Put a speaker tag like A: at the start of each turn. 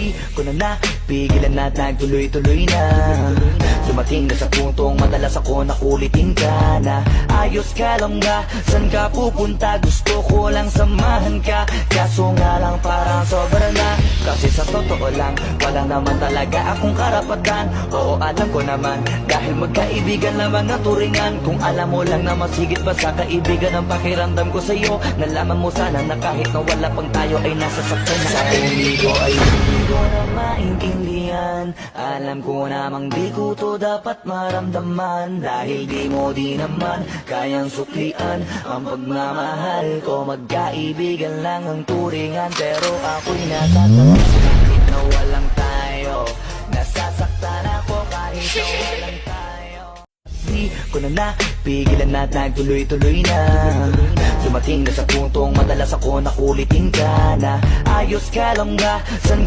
A: Di ko na napigilan at nagtuloy-tuloy na. Dumating na sa puntong madalas ako nakulitin ka na. Ayos ka lang ba? San ka pupunta? Gusto ko lang samahan ka. Kaso nga lang parang sobra na. Kasi sa totoo lang, wala naman talaga akong karapatan. Oo, alam ko naman, dahil magkaibigan lamang ang turingan. Kung alam mo lang na masigit pa sa kaibigan ang pakiramdam ko sa'yo. Nalaman mo sana na kahit na wala pang tayo ay nasasaktan na. Sa hindi ko ay hindi ko na maintindihan. Alam ko namang di ko to dapat maramdaman. Dahil di mo di naman kayang suklian ang pagmamahal ko. Magkaibigan lang ang turingan, pero ako'y nasasaktan kahit na walang tayo. Nasasaktan ako kahit na walang tayo. Di ko na napigilan at nagtuloy-tuloy na. Dumating na sa puntong madalas ako nakulitin ka na. Ayos ka lang ba? San